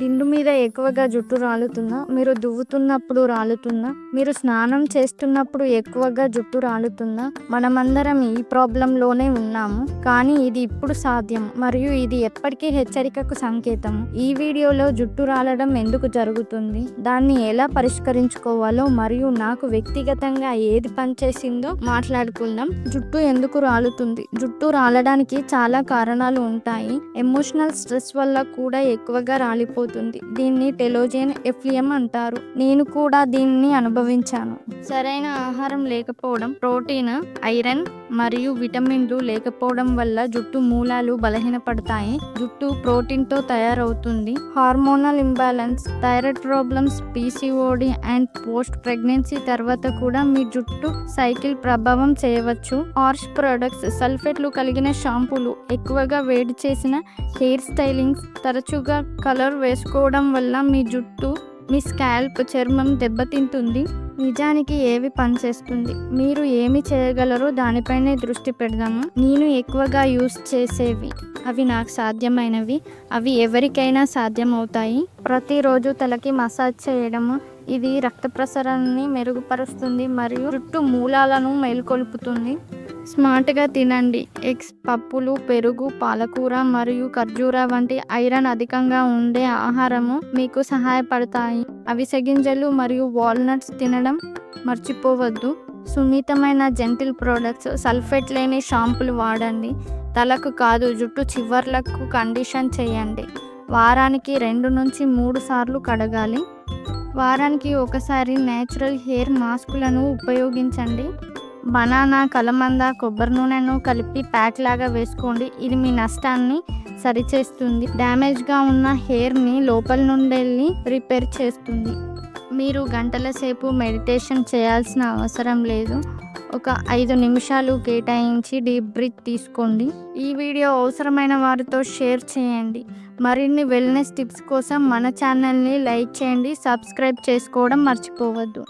దిండు మీద ఎక్కువగా జుట్టు రాలుతుందా? మీరు దువ్వుతున్నప్పుడు రాలుతుందా? మీరు స్నానం చేస్తున్నప్పుడు ఎక్కువగా జుట్టు రాలుతుందా? మనమందరం ఈ ప్రాబ్లంలోనే ఉన్నాము, కానీ ఇది ఇప్పుడు సాధ్యం మరియు ఇది ఎప్పటికీ హెచ్చరికకు సంకేతం. ఈ వీడియోలో జుట్టు రాలడం ఎందుకు జరుగుతుంది, దాన్ని ఎలా పరిష్కరించుకోవాలో మరియు నాకు వ్యక్తిగతంగా ఏది పనిచేసిందో మాట్లాడుకుందాం. జుట్టు ఎందుకు రాలుతుంది? జుట్టు రాలడానికి చాలా కారణాలు ఉంటాయి. ఎమోషనల్ స్ట్రెస్ వల్ల కూడా ఎక్కువగా రాలిపోతుంది. దీన్ని టెలోజెన్ ఎఫ్లియం అంటారు. నేను కూడా దీన్ని అనుభవించాను. సరైన ఆహారం లేకపోవడం, ప్రోటీన్, ఐరన్ మరియు విటమిన్లు లేకపోవడం వల్ల జుట్టు మూలాలు బలహీనపడతాయి. జుట్టు ప్రోటీన్తో తయారవుతుంది. Hormonal imbalance, thyroid problems, PCOD and post pregnancy తర్వాత కూడా మీ జుట్టు సైకిల్ ప్రభావం చేయవచ్చు. హార్ష్ ప్రొడక్ట్స్, సల్ఫేట్లు కలిగిన షాంపూలు, ఎక్కువగా వేడి చేసిన హెయిర్ స్టైలింగ్స్, తరచుగా కలర్ వేసుకోవడం వల్ల మీ జుట్టు, మీ స్కాల్ప్, చర్మం దెబ్బతింటుంది. నిజానికి ఏవి పనిచేస్తుంది, మీరు ఏమి చేయగలరో దానిపైనే దృష్టి పెడదాము. నేను ఎక్కువగా యూస్ చేసేవి, అవి నాకు సాధ్యమైనవి, అవి ఎవరికైనా సాధ్యమవుతాయి. ప్రతిరోజు తలకి మసాజ్ చేయడము, ఇది రక్త ప్రసరణని మెరుగుపరుస్తుంది మరియు జుట్టు మూలాలను మేల్కొల్పుతుంది. స్మార్ట్గా తినండి. ఎగ్స్, పప్పులు, పెరుగు, పాలకూర మరియు ఖర్జూర వంటి ఐరన్ అధికంగా ఉండే ఆహారము మీకు సహాయపడతాయి. అవిసె గింజలు మరియు వాల్నట్స్ తినడం మర్చిపోవద్దు. సున్నితమైన జెంటిల్ ప్రోడక్ట్స్, సల్ఫేట్ లేని షాంపూలు వాడండి. తలకు కాదు, జుట్టు చివర్లకు కండిషన్ చేయండి. వారానికి 2 నుంచి 3 సార్లు కడగాలి. వారానికి ఒకసారి నేచురల్ హెయిర్ మాస్కులను ఉపయోగించండి. బనానా, కలమంద, కొబ్బరి నూనెను కలిపి ప్యాక్ లాగా వేసుకోండి. ఇది మీ నష్టాన్ని సరిచేస్తుంది. డ్యామేజ్గా ఉన్న హెయిర్ని లోపల నుండి రిపేర్ చేస్తుంది. మీరు గంటల సేపు మెడిటేషన్ చేయాల్సిన అవసరం లేదు. ఒక 5 నిమిషాలు కేటాయించి డీప్ బ్రీత్ తీసుకోండి. ఈ వీడియో అవసరమైన వారితో షేర్ చేయండి. మరిన్ని వెల్నెస్ టిప్స్ కోసం మన ఛానల్ని లైక్ చేయండి, సబ్స్క్రైబ్ చేసుకోవడం మర్చిపోవద్దు.